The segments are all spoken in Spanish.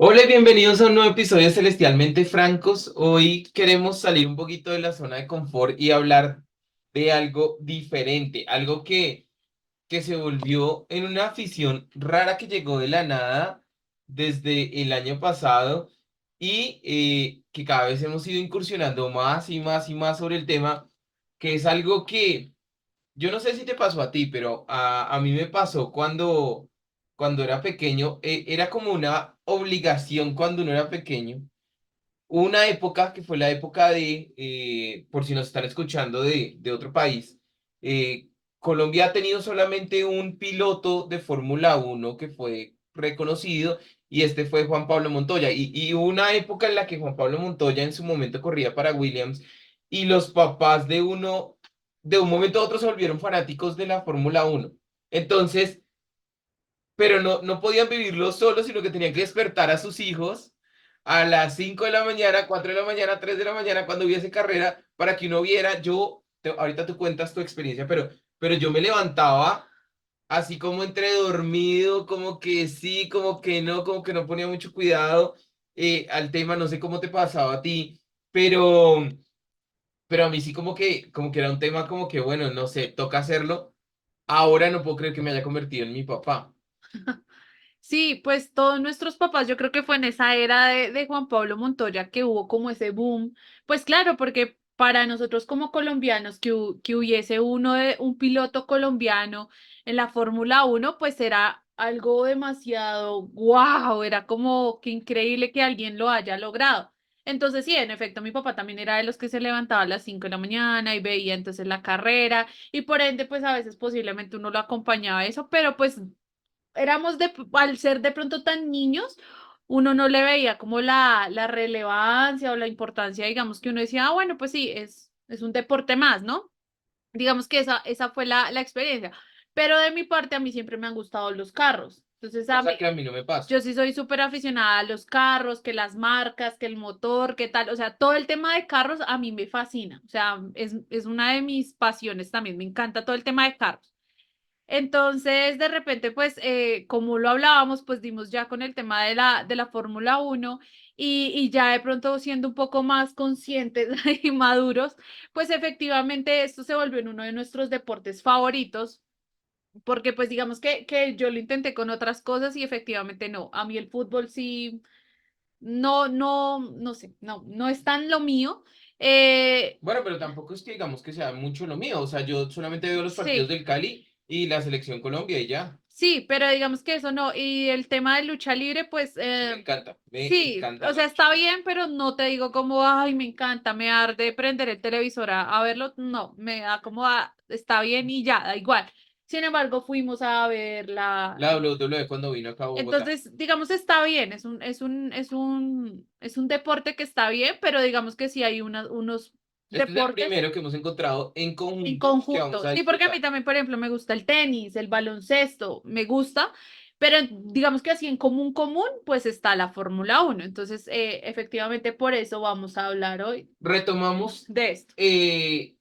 Hola y bienvenidos a un nuevo episodio de Celestialmente Francos. Hoy queremos salir un poquito de la zona de confort y hablar de algo diferente, algo que se volvió en una afición rara que llegó de la nada desde el año pasado y que cada vez hemos ido incursionando más y más y más sobre el tema, que es algo que yo no sé si te pasó a ti, pero a mí me pasó cuando era pequeño. Era como una obligación cuando uno era pequeño. Hubo una época que fue la época por si nos están escuchando de otro país, Colombia ha tenido solamente un piloto de Fórmula 1 que fue reconocido y este fue Juan Pablo Montoya. Y hubo una época en la que Juan Pablo Montoya en su momento corría para Williams y los papás de uno, de un momento a otro se volvieron fanáticos de la Fórmula 1. Entonces, pero no podían vivirlo solos, sino que tenían que despertar a sus hijos a las 5 de la mañana, 4 de la mañana, 3 de la mañana, cuando hubiese carrera, para que uno viera. Ahorita tú cuentas tu experiencia, pero yo me levantaba así como entre dormido, como que sí, como que no ponía mucho cuidado al tema. No sé cómo te pasaba a ti, pero, pero a mí sí como que era un tema como que, bueno, no sé, toca hacerlo. Ahora no puedo creer que me haya convertido en mi papá. Sí, pues todos nuestros papás, yo creo que fue en esa era de Juan Pablo Montoya que hubo como ese boom. Pues claro, porque para nosotros como colombianos que hubiese un piloto colombiano en la Fórmula 1, pues era algo demasiado wow, era como que increíble que alguien lo haya logrado. Entonces sí, en efecto, mi papá también era de los que se levantaba a las 5 de la mañana y veía entonces la carrera y por ende, pues a veces posiblemente uno lo acompañaba a eso, pero pues al ser de pronto tan niños, uno no le veía como la relevancia o la importancia, digamos que uno decía, bueno, pues sí, es un deporte más, ¿no? Digamos que esa fue la experiencia. Pero de mi parte, a mí siempre me han gustado los carros. Entonces, Cosa que a mí no me pasa. yo sí soy súper aficionada a los carros, que las marcas, que el motor, que tal, o sea, todo el tema de carros a mí me fascina. O sea, es una de mis pasiones también, me encanta todo el tema de carros. Entonces, de repente, pues, como lo hablábamos, pues dimos ya con el tema de la Fórmula 1 y ya de pronto siendo un poco más conscientes y maduros, pues efectivamente esto se volvió en uno de nuestros deportes favoritos, porque pues digamos que yo lo intenté con otras cosas y efectivamente no. A mí el fútbol sí, no sé, no es tan lo mío. Eh, Bueno, pero tampoco es que digamos que sea mucho lo mío. O sea, yo solamente veo los partidos sí. del Cali y la selección Colombia y ya. Sí, pero digamos que eso no. Y el tema de lucha libre, pues Sí, me encanta. Me sí, encanta o la sea, lucha está libre. bien, pero no te digo como, ay, me encanta, me arde prender el televisor a verlo. No, me da como, está bien y ya, da igual. Sin embargo, fuimos a ver La WWE cuando vino acá a Bogotá. Entonces, digamos, está bien, es un deporte que está bien, pero digamos que sí hay unos Este es el deportes primero que hemos encontrado en en conjunto que vamos conjunto. a Sí, porque a mí disfrutar. también, por ejemplo, me gusta el tenis, el baloncesto, me gusta, pero digamos que así en común, pues está la Fórmula 1. Entonces, efectivamente, por eso vamos a hablar hoy Retomamos de esto. eh,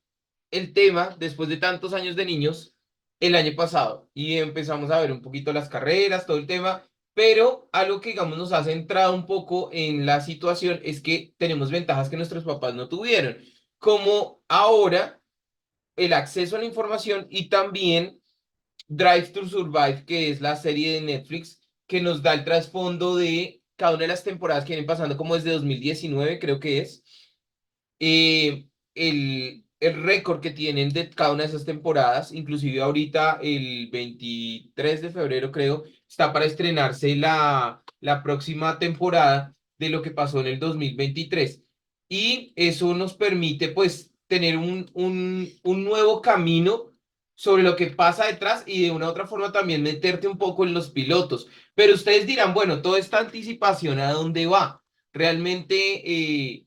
el tema después de tantos años de niños el año pasado y empezamos a ver un poquito las carreras, todo el tema, pero algo que digamos nos ha centrado un poco en la situación es que tenemos ventajas que nuestros papás no tuvieron, como ahora el acceso a la información y también Drive to Survive, que es la serie de Netflix que nos da el trasfondo de cada una de las temporadas que vienen pasando como desde 2019 creo que es el récord que tienen de cada una de esas temporadas. Inclusive ahorita el 23 de febrero creo, está para estrenarse la próxima temporada de lo que pasó en el 2023. Y eso nos permite pues tener un nuevo camino sobre lo que pasa detrás y de una u otra forma también meterte un poco en los pilotos. Pero ustedes dirán, bueno, toda esta anticipación, ¿a dónde va? Realmente,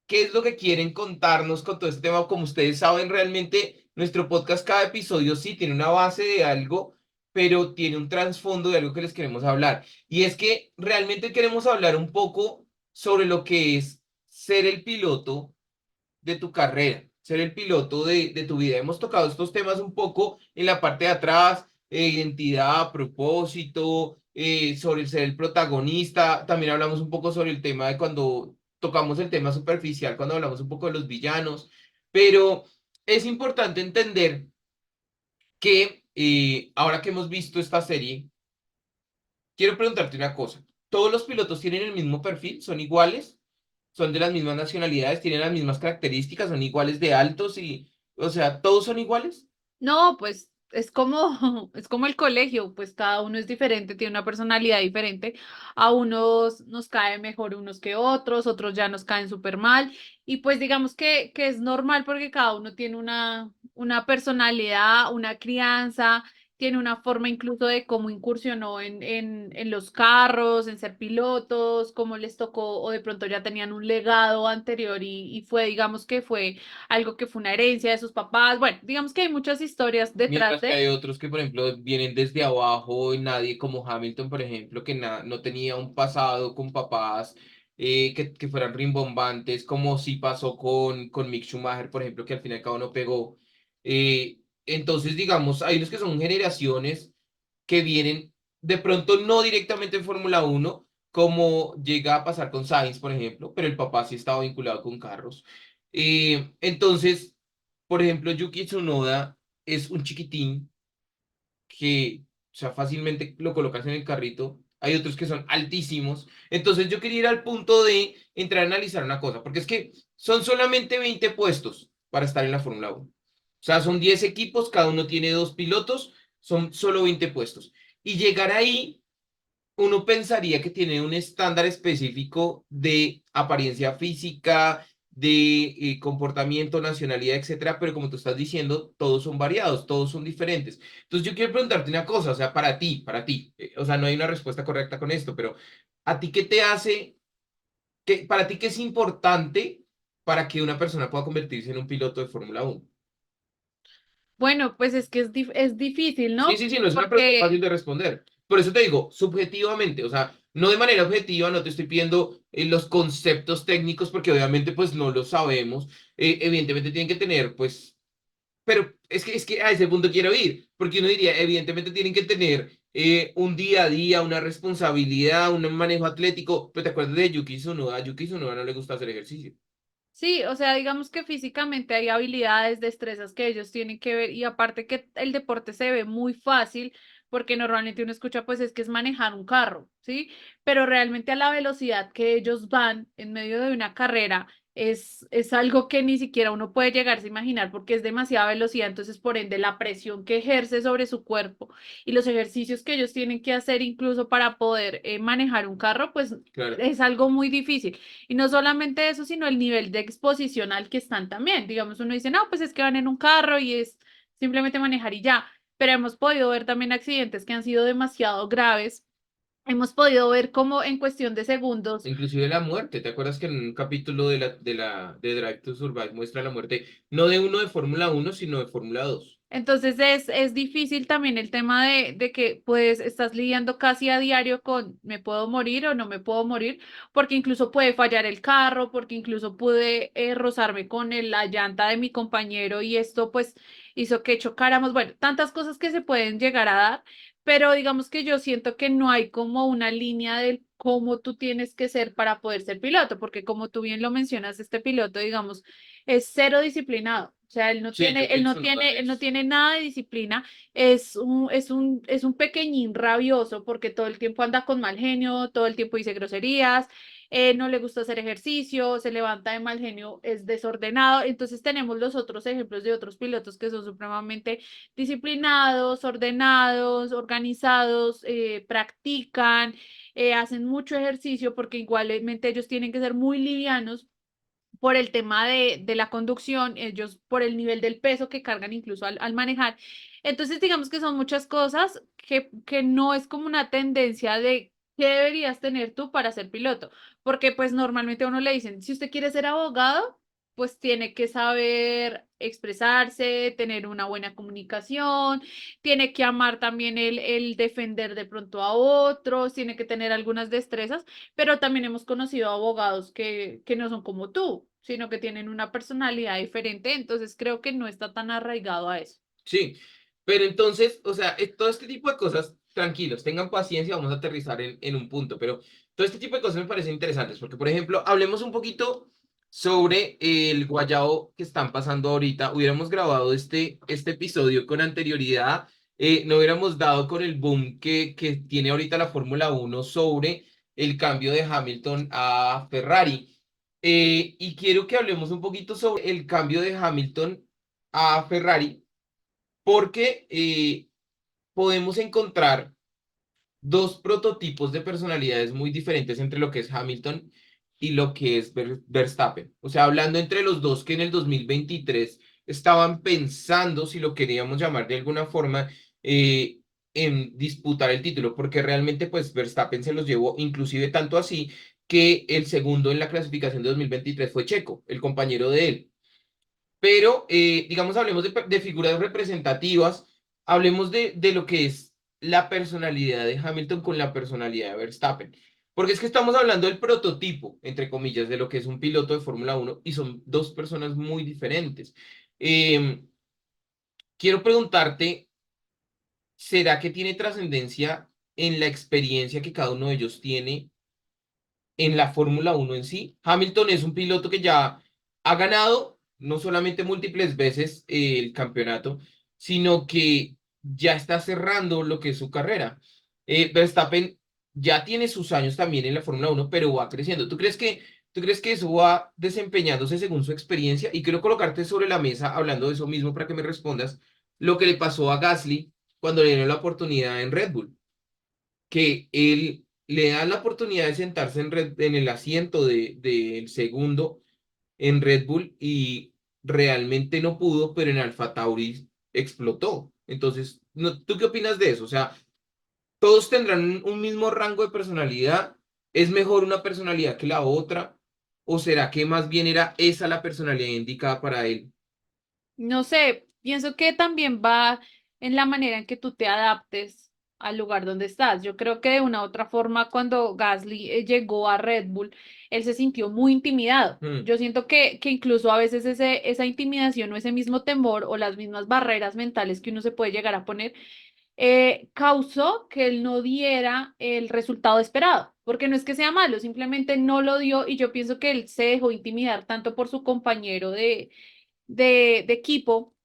¿qué es lo que quieren contarnos con todo este tema? Como ustedes saben, realmente nuestro podcast, cada episodio sí tiene una base de algo, pero tiene un trasfondo de algo que les queremos hablar. Y es que realmente queremos hablar un poco sobre lo que es ser el piloto de tu carrera, ser el piloto de tu vida. Hemos tocado estos temas un poco en la parte de atrás, identidad, propósito, sobre ser el protagonista. También hablamos un poco sobre el tema de cuando tocamos el tema superficial, cuando hablamos un poco de los villanos, pero es importante entender que ahora que hemos visto esta serie, quiero preguntarte una cosa. ¿Todos los pilotos tienen el mismo perfil? ¿Son iguales? ¿Son de las mismas nacionalidades? ¿Tienen las mismas características? ¿Son iguales de altos? O sea, ¿todos son iguales? No, pues es como, es como el colegio, pues cada uno es diferente, tiene una personalidad diferente. A unos nos cae mejor unos que otros ya nos caen súper mal. Y pues digamos que es normal porque cada uno tiene una personalidad, una crianza, tiene una forma incluso de cómo incursionó en los carros, en ser pilotos, cómo les tocó, o de pronto ya tenían un legado anterior y fue, digamos que fue algo que fue una herencia de sus papás. Bueno, digamos que hay muchas historias detrás Mientras que de. hay otros que, por ejemplo, vienen desde abajo y nadie, como Hamilton, por ejemplo, que no tenía un pasado con papás que fueran rimbombantes, como sí pasó con Mick Schumacher, por ejemplo, que al fin y al cabo no pegó. Entonces, digamos, hay unos que son generaciones que vienen de pronto no directamente en Fórmula 1 como llega a pasar con Sainz, por ejemplo, pero el papá sí estaba vinculado con carros. Entonces, por ejemplo, Yuki Tsunoda es un chiquitín que, o sea, fácilmente lo colocas en el carrito. Hay otros que son altísimos. Entonces yo quería ir al punto de entrar a analizar una cosa, porque es que son solamente 20 puestos para estar en la Fórmula 1. O sea, son 10 equipos, cada uno tiene dos pilotos, son solo 20 puestos. Y llegar ahí uno pensaría que tiene un estándar específico de apariencia física, de comportamiento, nacionalidad, etcétera, pero como tú estás diciendo, todos son variados, todos son diferentes. Entonces yo quiero preguntarte una cosa, o sea, para ti, o sea, no hay una respuesta correcta con esto, pero ¿a ti qué te hace, para ti qué es importante para que una persona pueda convertirse en un piloto de Fórmula 1? Bueno, pues es que es difícil, Sí, ¿no? sí, sí, no es una pregunta fácil Porque de responder. Por eso te digo, subjetivamente, o sea, no de manera objetiva, no te estoy pidiendo los conceptos técnicos porque obviamente pues no lo sabemos. Evidentemente tienen que tener pues, pero es que a ese punto quiero ir, porque uno diría, evidentemente tienen que tener un día a día, una responsabilidad, un manejo atlético. Pero te acuerdas de Yuki Tsunoda, a Yuki Tsunoda no le gusta hacer ejercicio. sí, o sea, digamos que físicamente hay habilidades, destrezas que ellos tienen que ver y aparte que el deporte se ve muy fácil porque normalmente uno escucha pues es que es manejar un carro, ¿sí? Pero realmente a la velocidad que ellos van en medio de una carrera es algo que ni siquiera uno puede llegarse a imaginar porque es demasiada velocidad, entonces por ende la presión que ejerce sobre su cuerpo y los ejercicios que ellos tienen que hacer incluso para poder manejar un carro, pues Claro. es algo muy difícil. Y no solamente eso, sino el nivel de exposición al que están también. Digamos, uno dice, no, pues es que van en un carro y es simplemente manejar y ya. Pero hemos podido ver también accidentes que han sido demasiado graves. Hemos podido ver cómo en cuestión de segundos. Inclusive la muerte, ¿te acuerdas que en un capítulo de Drive to Survive muestra la muerte no de uno de Fórmula 1 sino de Fórmula 2? Entonces es difícil también el tema de que pues estás lidiando casi a diario con me puedo morir o no me puedo morir, porque incluso puede fallar el carro, porque incluso pude rozarme con la llanta de mi compañero y esto pues hizo que chocáramos. Bueno, tantas cosas que se pueden llegar a dar, pero digamos que yo siento que no hay como una línea del cómo tú tienes que ser para poder ser piloto, porque como tú bien lo mencionas, este piloto, digamos, es cero disciplinado. O sea, él no Sí, tiene, Yuki Tsunoda él no es. tiene nada de disciplina, es un pequeñín rabioso porque todo el tiempo anda con mal genio, todo el tiempo dice groserías, no le gusta hacer ejercicio, se levanta de mal genio, es desordenado. Entonces tenemos los otros ejemplos de otros pilotos que son supremamente disciplinados, ordenados, organizados, practican, hacen mucho ejercicio porque igualmente ellos tienen que ser muy livianos por el tema de la conducción, ellos por el nivel del peso que cargan incluso al manejar. Entonces, digamos que son muchas cosas que no es como una tendencia de qué deberías tener tú para ser piloto, porque pues normalmente a uno le dicen, si usted quiere ser abogado, pues tiene que saber expresarse, tener una buena comunicación, tiene que amar también el defender de pronto a otros, tiene que tener algunas destrezas, pero también hemos conocido abogados que no son como tú, sino que tienen una personalidad diferente, entonces creo que no está tan arraigado a eso. Sí, Pero entonces, o sea, todo este tipo de cosas, tranquilos, tengan paciencia, vamos a aterrizar en un punto, pero todo este tipo de cosas me parecen interesantes, porque, por ejemplo, hablemos un poquito sobre el guayao que están pasando ahorita. Hubiéramos grabado este episodio con anterioridad, no hubiéramos dado con el boom que tiene ahorita la Fórmula 1 sobre el cambio de Hamilton a Ferrari. Y quiero que hablemos un poquito sobre el cambio de Hamilton a Ferrari porque podemos encontrar dos prototipos de personalidades muy diferentes entre lo que es Hamilton y lo que es Verstappen. O sea, hablando entre los dos que en el 2023 estaban pensando, si lo queríamos llamar de alguna forma, en disputar el título, porque realmente pues Verstappen se los llevó inclusive tanto así que el segundo en la clasificación de 2023 fue Checo, el compañero de él. Pero, digamos, hablemos de figuras representativas, hablemos de lo que es la personalidad de Hamilton con la personalidad de Verstappen. Porque es que estamos hablando del prototipo, entre comillas, de lo que es un piloto de Fórmula 1 y son dos personas muy diferentes. Eh, quiero preguntarte, ¿será que tiene trascendencia en la experiencia que cada uno de ellos tiene en la Fórmula 1 en sí? Hamilton es un piloto que ya ha ganado no solamente múltiples veces el campeonato, sino que ya está cerrando lo que es su carrera. Verstappen ya tiene sus años también en la Fórmula 1, pero va creciendo. ¿Tú crees que eso va desempeñándose según su experiencia? Y quiero colocarte sobre la mesa, hablando de eso mismo, para que me respondas lo que le pasó a Gasly cuando le dieron la oportunidad en Red Bull, que él le da la oportunidad de sentarse en el asiento del segundo en Red Bull y realmente no pudo, pero en Alfa Tauri explotó. Entonces, ¿tú qué opinas de eso? O sea, ¿todos tendrán un mismo rango de personalidad? ¿Es mejor una personalidad que la otra? ¿O será que más bien era esa la personalidad indicada para él? No sé, pienso que también va en la manera en que tú te adaptes al lugar donde estás. Yo creo que de una u otra forma, cuando Gasly llegó a Red Bull, él se sintió muy intimidado. Hmm. Yo siento que incluso a veces esa intimidación o ese mismo temor o las mismas barreras mentales que uno se puede llegar a poner causó que él no diera el resultado esperado. Porque no es que sea malo, simplemente no lo dio y yo pienso que él se dejó intimidar tanto por su compañero de equipo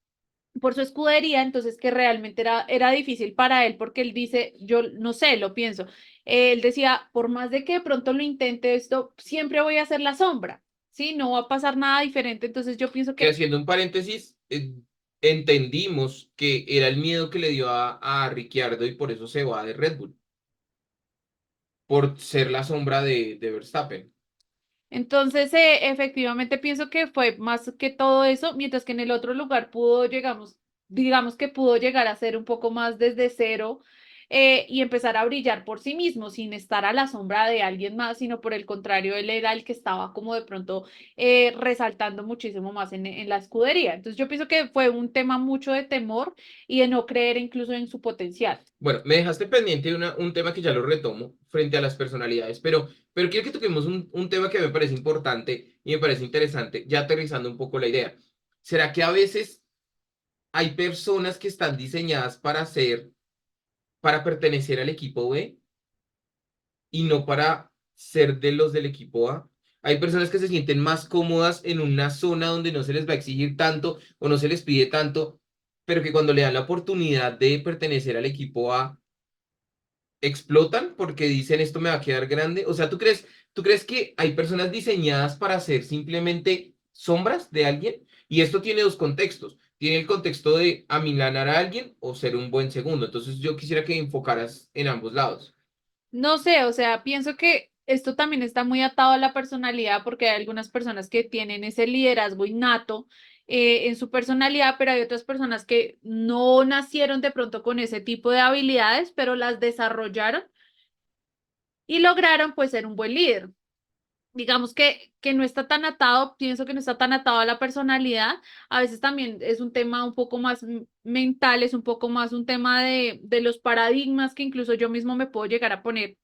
por su escudería, entonces que realmente era difícil para él porque él dice, yo no sé, lo pienso, él decía, por más de que de pronto lo intente esto, siempre voy a hacer la sombra, ¿sí? No va a pasar nada diferente, entonces yo pienso Que que haciendo un paréntesis, entendimos que era el miedo que le dio a Ricciardo y por eso se va de Red Bull, por ser la sombra de Verstappen. entonces, efectivamente pienso que fue más que todo eso, mientras que en el otro lugar digamos que pudo llegar a ser un poco más desde cero y empezar a brillar por sí mismo, sin estar a la sombra de alguien más, sino por el contrario, él era el que estaba como de pronto resaltando muchísimo más en la escudería. Entonces, yo pienso que fue un tema mucho de temor y de no creer incluso en su potencial. Bueno, me dejaste pendiente de un tema que ya lo retomo frente a las personalidades, pero quiero que toquemos un tema que me parece importante y me parece interesante, ya aterrizando un poco la idea. ¿Será que a veces hay personas que están diseñadas para pertenecer al equipo B y no para ser de los del equipo A? Hay personas que se sienten más cómodas en una zona donde no se les va a exigir tanto o no se les pide tanto, pero que cuando le dan la oportunidad de pertenecer al equipo A, explotan porque dicen esto me va a quedar grande. O sea, ¿tú crees que hay personas diseñadas para ser simplemente sombras de alguien? Y esto tiene dos contextos. Tiene el contexto de amilanar a alguien o ser un buen segundo. Entonces yo quisiera que enfocaras en ambos lados. No sé, o sea, pienso que esto también está muy atado a la personalidad porque hay algunas personas que tienen ese liderazgo innato en su personalidad, pero hay otras personas que no nacieron de pronto con ese tipo de habilidades, pero las desarrollaron y lograron pues ser un buen líder. Digamos que no está tan atado, pienso que no está tan atado a la personalidad, a veces también es un tema un poco más mental, es un poco más un tema de los paradigmas que incluso yo mismo me puedo llegar a poner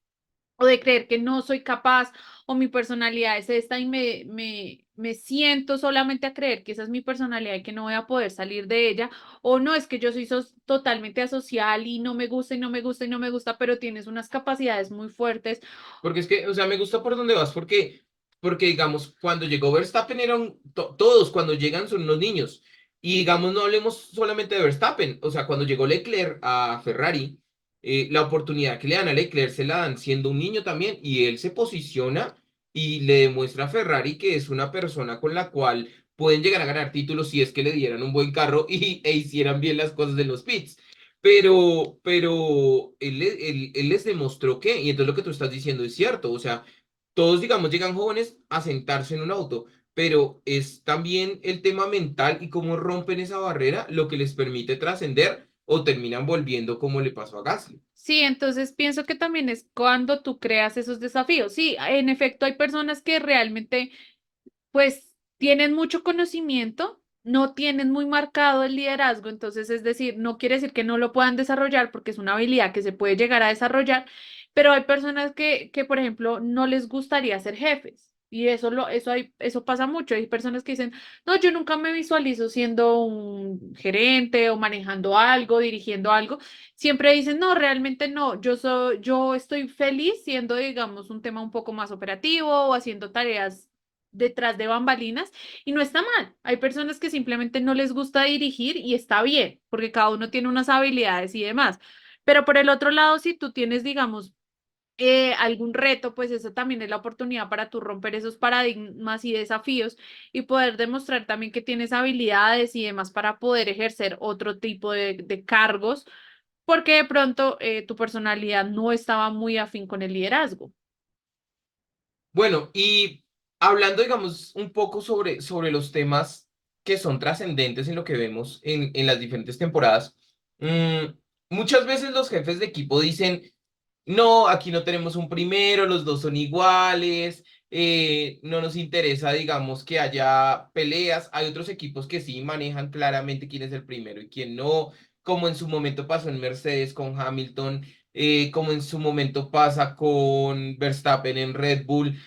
o de creer que no soy capaz o mi personalidad es esta y me siento solamente a creer que esa es mi personalidad y que no voy a poder salir de ella, o no, es que yo soy totalmente asocial y no me gusta y no me gusta y no me gusta, pero tienes unas capacidades muy fuertes. Porque es que, o sea, me gusta por dónde vas, porque digamos, cuando llegó Verstappen eran todos, cuando llegan son unos niños. Y digamos, no hablemos solamente de Verstappen, o sea, cuando llegó Leclerc a Ferrari, la oportunidad que le dan a Leclerc se la dan siendo un niño también, y él se posiciona y le demuestra a Ferrari que es una persona con la cual pueden llegar a ganar títulos si es que le dieran un buen carro e hicieran bien las cosas en los pits. Pero él les demostró que, y entonces lo que tú estás diciendo es cierto, o sea, todos, digamos, llegan jóvenes a sentarse en un auto, pero es también el tema mental y cómo rompen esa barrera lo que les permite trascender o terminan volviendo como le pasó a Gasly. Sí, entonces pienso que también es cuando tú creas esos desafíos. Sí, en efecto, hay personas que realmente pues tienen mucho conocimiento, no tienen muy marcado el liderazgo, entonces es decir, no quiere decir que no lo puedan desarrollar porque es una habilidad que se puede llegar a desarrollar, pero hay personas por ejemplo, no les gustaría ser jefes. Y eso pasa mucho. Hay personas que dicen, no, yo nunca me visualizo siendo un gerente o manejando algo, dirigiendo algo. Siempre dicen, no, realmente no, yo estoy feliz siendo, digamos, un tema un poco más operativo o haciendo tareas detrás de bambalinas y no está mal. Hay personas que simplemente no les gusta dirigir y está bien, porque cada uno tiene unas habilidades y demás. Pero por el otro lado, si tú tienes, digamos, algún reto, pues eso también es la oportunidad para tú romper esos paradigmas y desafíos y poder demostrar también que tienes habilidades y demás para poder ejercer otro tipo de cargos, porque de pronto tu personalidad no estaba muy afín con el liderazgo. Bueno, y hablando, digamos, un poco sobre los temas que son trascendentes en lo que vemos en las diferentes temporadas, mm, muchas veces los jefes de equipo dicen, no, aquí no tenemos un primero, los dos son iguales, no nos interesa, digamos, que haya peleas. Hay otros equipos que sí manejan claramente quién es el primero y quién no, como en su momento pasó en Mercedes con Hamilton, como en su momento pasa con Verstappen en Red Bull.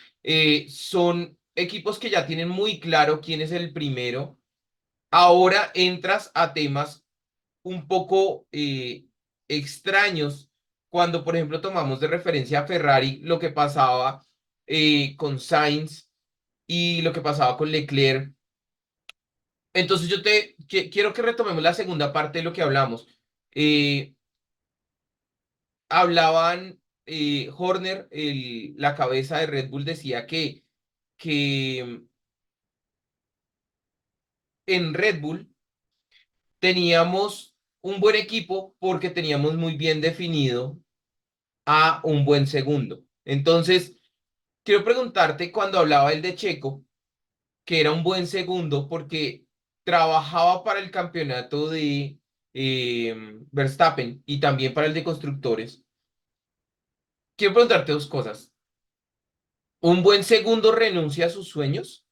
Son equipos que ya tienen muy claro quién es el primero. Ahora entras a temas un poco extraños cuando, por ejemplo, tomamos de referencia a Ferrari lo que pasaba con Sainz y lo que pasaba con Leclerc. Entonces quiero que retomemos la segunda parte de lo que hablamos. Eh, Hablaban, Horner, la cabeza de Red Bull, decía que en Red Bull teníamos un buen equipo porque teníamos muy bien definido a un buen segundo. Entonces, quiero preguntarte cuando hablaba el de Checo, que era un buen segundo porque trabajaba para el campeonato de Verstappen y también para el de constructores. Quiero preguntarte dos cosas. ¿Un buen segundo renuncia a sus sueños?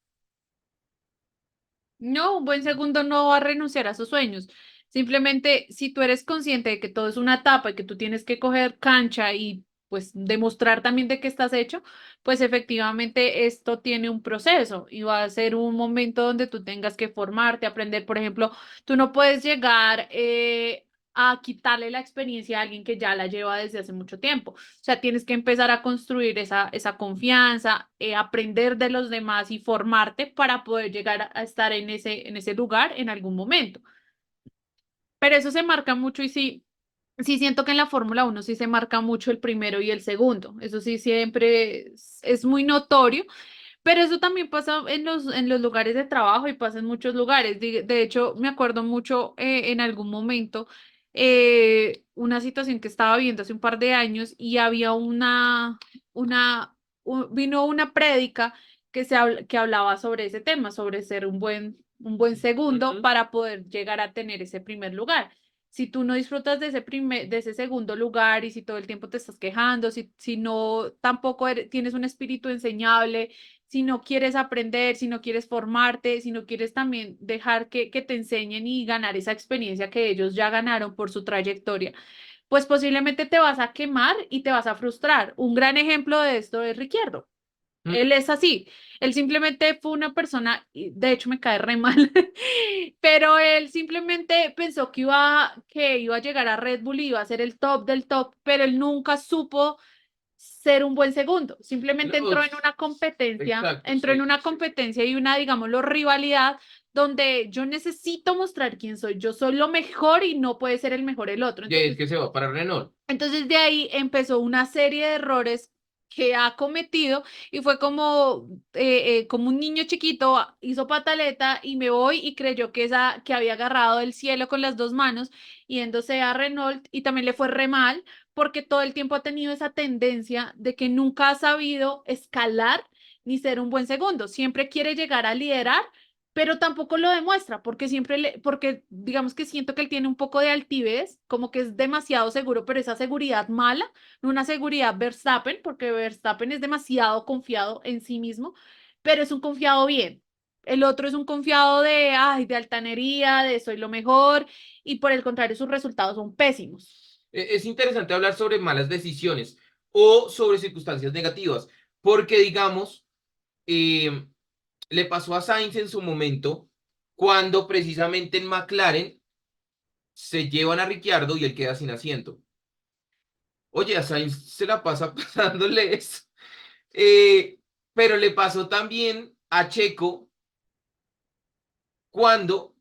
No, un buen segundo no va a renunciar a sus sueños. Simplemente, si tú eres consciente de que todo es una etapa y que tú tienes que coger cancha y pues demostrar también de qué estás hecho, pues efectivamente esto tiene un proceso y va a ser un momento donde tú tengas que formarte, aprender. Por ejemplo, tú no puedes llegar a quitarle la experiencia a alguien que ya la lleva desde hace mucho tiempo. O sea, tienes que empezar a construir esa confianza, aprender de los demás y formarte para poder llegar a estar en ese lugar en algún momento. Pero eso se marca mucho y sí, sí siento que en la Fórmula 1 sí se marca mucho el primero y el segundo. Eso sí siempre es muy notorio, pero eso también pasa en los lugares de trabajo y pasa en muchos lugares. De hecho, me acuerdo mucho en algún momento una situación que estaba viendo hace un par de años y había vino una prédica que hablaba sobre ese tema, sobre ser un buen segundo Ujú. para poder llegar a tener ese primer lugar. Si tú no disfrutas de ese segundo lugar y si todo el tiempo te estás quejando, si no tampoco tienes un espíritu enseñable, si no quieres aprender, si no quieres formarte, si no quieres también dejar que te enseñen y ganar esa experiencia que ellos ya ganaron por su trayectoria, pues posiblemente te vas a quemar y te vas a frustrar. Un gran ejemplo de esto es Ricciardo. ¿Mm? Él es así. Él simplemente fue una persona, y de hecho me cae re mal, pero él simplemente pensó que iba a llegar a Red Bull y iba a ser el top del top, pero él nunca supo ser un buen segundo. Simplemente No, exacto, entró en sí. una competencia y una, digámoslo, rivalidad donde yo necesito mostrar quién soy. Yo soy lo mejor y no puede ser el mejor el otro. Y es que se va para Renault. Entonces de ahí empezó una serie de errores que ha cometido y fue como un niño chiquito hizo pataleta y me voy y creyó que había agarrado el cielo con las dos manos yéndose a Renault y también le fue re mal porque todo el tiempo ha tenido esa tendencia de que nunca ha sabido escalar ni ser un buen segundo. Siempre quiere llegar a liderar, pero tampoco lo demuestra porque porque digamos que siento que él tiene un poco de altivez, como que es demasiado seguro, pero esa seguridad mala, no una seguridad Verstappen, porque Verstappen es demasiado confiado en sí mismo, pero es un confiado bien. El otro es un confiado ay, de altanería, de soy lo mejor, y por el contrario, sus resultados son pésimos. Es interesante hablar sobre malas decisiones o sobre circunstancias negativas, porque digamos, eh, le pasó a Sainz en su momento cuando precisamente en McLaren se llevan a Ricciardo y él queda sin asiento. Oye, a Sainz se la pasa pasándole eso. Eh, pero le pasó también a Checo cuando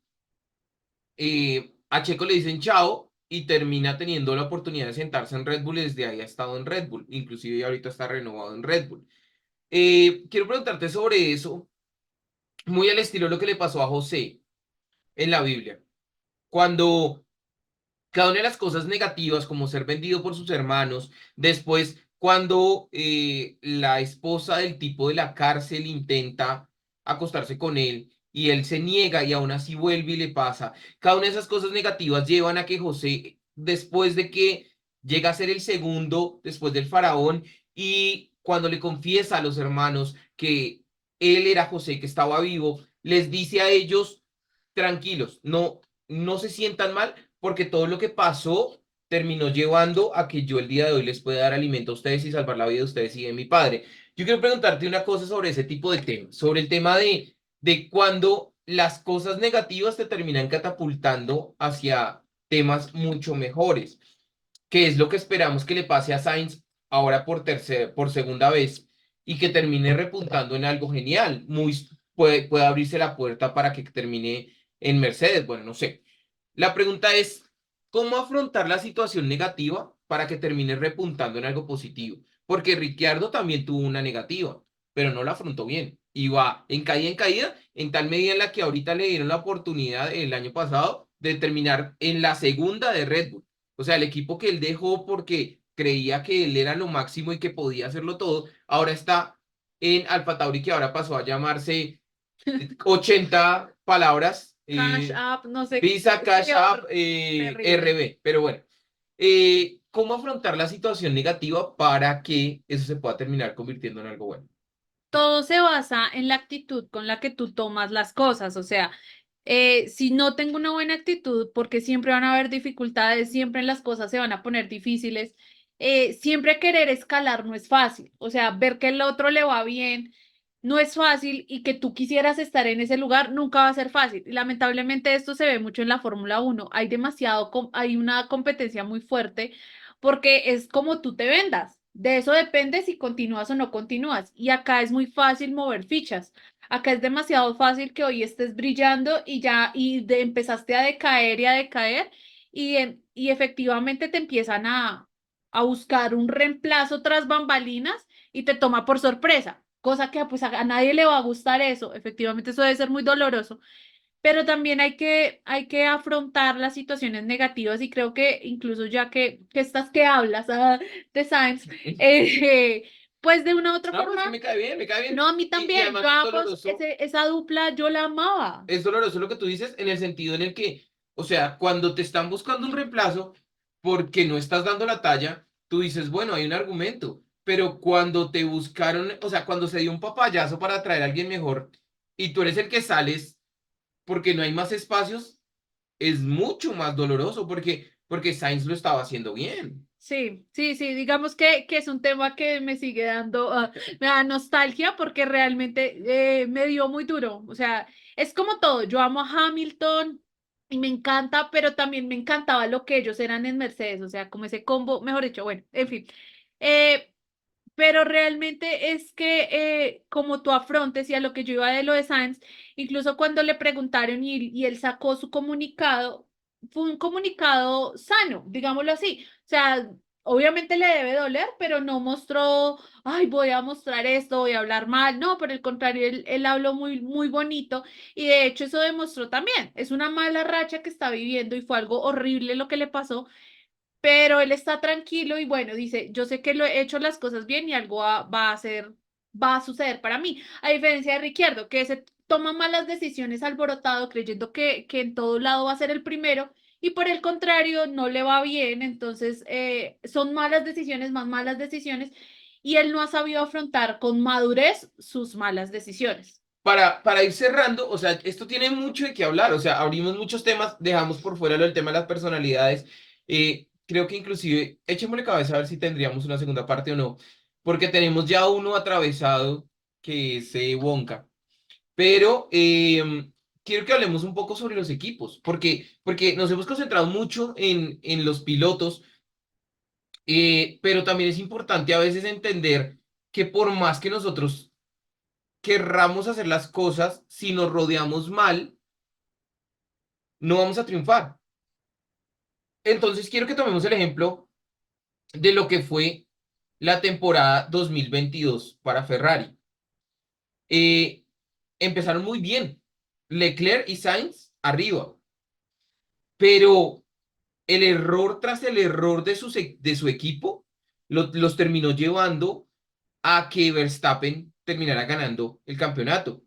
a Checo le dicen chao y termina teniendo la oportunidad de sentarse en Red Bull y desde ahí ha estado en Red Bull, inclusive ahorita está renovado en Red Bull. Quiero preguntarte sobre eso, muy al estilo de lo que le pasó a José en la Biblia, cuando cada una de las cosas negativas, como ser vendido por sus hermanos, después cuando la esposa del tipo de la cárcel intenta acostarse con él y él se niega y aún así vuelve y le pasa, cada una de esas cosas negativas llevan a que José, después de que llega a ser el segundo, después del faraón, y cuando le confiesa a los hermanos que él era José, que estaba vivo, les dice a ellos, tranquilos, no se sientan mal porque todo lo que pasó terminó llevando a que yo el día de hoy les pueda dar alimento a ustedes y salvar la vida de ustedes y de mi padre. Yo quiero preguntarte una cosa sobre ese tipo de temas, sobre el tema de cuando las cosas negativas te terminan catapultando hacia temas mucho mejores, que es lo que esperamos que le pase a Sainz ahora por segunda vez y que termine repuntando en algo genial. Puede abrirse la puerta para que termine en Mercedes, bueno, no sé. La pregunta es, ¿cómo afrontar la situación negativa para que termine repuntando en algo positivo? Porque Ricciardo también tuvo una negativa, pero no la afrontó bien. Y va en caída, en tal medida en la que ahorita le dieron la oportunidad el año pasado de terminar en la segunda de Red Bull. O sea, el equipo que él dejó porque creía que él era lo máximo y que podía hacerlo todo, ahora está en Alfa Tauri, que ahora pasó a llamarse 80 palabras. Cash App, no sé Visa, qué, sí, Cash App, terrible. RB. Pero bueno, ¿cómo afrontar la situación negativa para que eso se pueda terminar convirtiendo en algo bueno? Todo se basa en la actitud con la que tú tomas las cosas. O sea, si no tengo una buena actitud, porque siempre van a haber dificultades, siempre las cosas se van a poner difíciles, siempre querer escalar no es fácil. O sea, ver que el otro le va bien no es fácil y que tú quisieras estar en ese lugar nunca va a ser fácil. Y lamentablemente esto se ve mucho en la Fórmula 1. Hay una competencia muy fuerte porque es como tú te vendas. De eso depende si continúas o no continúas. Y acá es muy fácil mover fichas. Acá es demasiado fácil que hoy estés brillando y ya empezaste a decaer y a decaer y efectivamente te empiezan a buscar un reemplazo tras bambalinas y te toma por sorpresa, cosa que pues a nadie le va a gustar eso. Efectivamente eso debe ser muy doloroso, pero también hay que afrontar las situaciones negativas y creo que incluso ya que estás que hablas de Science, pues de una u otra No, pues que forma, me cae bien, me cae bien. no, a mí Y también, yo además ambos, esa dupla yo la amaba. es doloroso lo que tú dices en el sentido en el que, o sea, cuando te están buscando un reemplazo porque no estás dando la talla, tú dices, bueno, hay un argumento, pero cuando te buscaron, o sea, cuando se dio un papayazo para traer a alguien mejor y tú eres el que sales porque no hay más espacios, es mucho más doloroso porque porque Sainz lo estaba haciendo bien. Sí, sí, sí, digamos que es un tema que me sigue dando, me da nostalgia porque realmente me dio muy duro. O sea, es como todo, yo amo a Hamilton y me encanta, pero también me encantaba lo que ellos eran en Mercedes, o sea, como ese combo, mejor dicho, bueno, en fin. Eh, pero realmente es que como tú afrontes y a lo que yo iba de lo de Sainz, incluso cuando le preguntaron y él sacó su comunicado, fue un comunicado sano, digámoslo así. O sea, obviamente le debe doler, pero no mostró, ay, voy a mostrar esto, voy a hablar mal. No, por el contrario, él habló muy, muy bonito y de hecho eso demostró también, es una mala racha que está viviendo y fue algo horrible lo que le pasó, pero él está tranquilo y bueno, dice, yo sé que lo he hecho las cosas bien y algo va a suceder para mí, a diferencia de Ricciardo, que se toma malas decisiones alborotado, creyendo que en todo lado va a ser el primero y por el contrario no le va bien, entonces son malas decisiones, más malas decisiones y él no ha sabido afrontar con madurez sus malas decisiones. Para ir cerrando, o sea, esto tiene mucho de qué hablar, o sea, abrimos muchos temas, dejamos por fuera lo del tema de las personalidades. Creo que inclusive, echémosle cabeza a ver si tendríamos una segunda parte o no, porque tenemos ya uno atravesado que es Wonka, pero quiero que hablemos un poco sobre los equipos, porque nos hemos concentrado mucho en los pilotos, pero también es importante a veces entender que por más que nosotros querramos hacer las cosas, si nos rodeamos mal, no vamos a triunfar. Entonces quiero que tomemos el ejemplo de lo que fue la temporada 2022 para Ferrari. Eh, Empezaron muy bien, Leclerc y Sainz arriba, pero el error tras el error de su equipo los terminó llevando a que Verstappen terminara ganando el campeonato.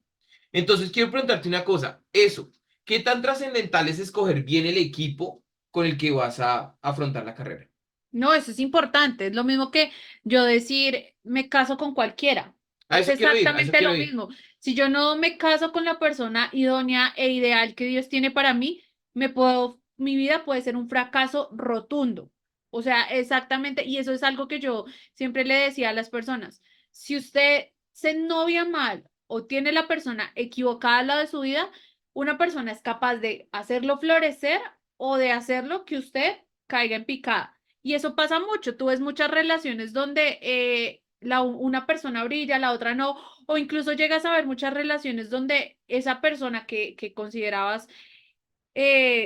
Entonces quiero preguntarte una cosa, eso, ¿qué tan trascendental es escoger bien el equipo con el que vas a afrontar la carrera? No, eso es importante. Es lo mismo que yo decir, me caso con cualquiera. A Es eso quiero ir, a eso exactamente quiero lo ir. mismo. Si yo no me caso con la persona idónea e ideal que Dios tiene para mí, mi vida puede ser un fracaso rotundo. O sea, exactamente, y eso es algo que yo siempre le decía a las personas. Si usted se novia mal o tiene la persona equivocada al lado de su vida, una persona es capaz de hacerlo florecer o de hacerlo que usted caiga en picada. Y eso pasa mucho. Tú ves muchas relaciones donde una persona brilla, la otra no, o incluso llegas a ver muchas relaciones donde esa persona que considerabas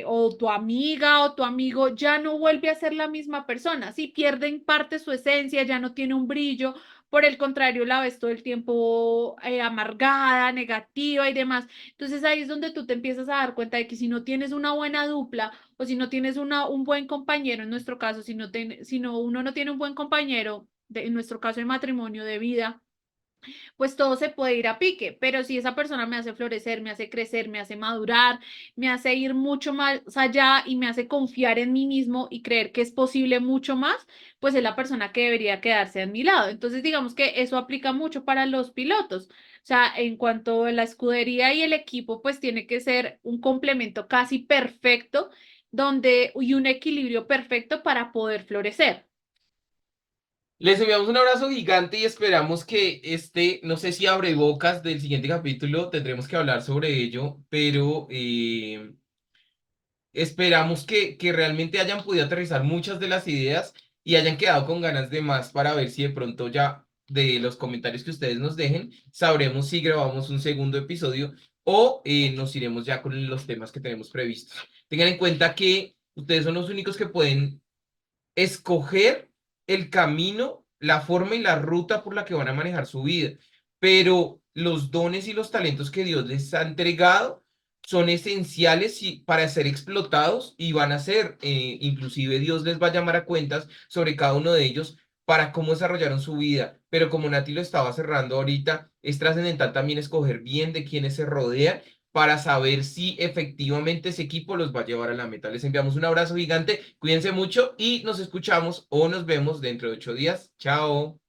o tu amiga o tu amigo ya no vuelve a ser la misma persona, sí, pierde en parte su esencia, ya no tiene un brillo, por el contrario, la ves todo el tiempo amargada, negativa y demás. Entonces ahí es donde tú te empiezas a dar cuenta de que si no tienes una buena dupla o si no tienes un buen compañero, en nuestro caso, si no, uno no tiene un buen compañero, en nuestro caso el matrimonio de vida, pues todo se puede ir a pique, pero si esa persona me hace florecer, me hace crecer, me hace madurar, me hace ir mucho más allá y me hace confiar en mí mismo y creer que es posible mucho más, pues es la persona que debería quedarse a mi lado. Entonces, digamos que eso aplica mucho para los pilotos. O sea, en cuanto a la escudería y el equipo, pues tiene que ser un complemento casi perfecto y un equilibrio perfecto para poder florecer. Les enviamos un abrazo gigante y esperamos que no sé si abre bocas del siguiente capítulo, tendremos que hablar sobre ello, pero esperamos que realmente hayan podido aterrizar muchas de las ideas y hayan quedado con ganas de más para ver si de pronto ya de los comentarios que ustedes nos dejen, sabremos si grabamos un segundo episodio o nos iremos ya con los temas que tenemos previstos. Tengan en cuenta que ustedes son los únicos que pueden escoger el camino, la forma y la ruta por la que van a manejar su vida. Pero los dones y los talentos que Dios les ha entregado son esenciales para ser explotados y van a ser, inclusive Dios les va a llamar a cuentas sobre cada uno de ellos para cómo desarrollaron su vida. Pero como Nati lo estaba cerrando ahorita, es trascendental también escoger bien de quienes se rodean para saber si efectivamente ese equipo los va a llevar a la meta. Les enviamos un abrazo gigante, cuídense mucho y nos escuchamos o nos vemos dentro de 8 días. Chao.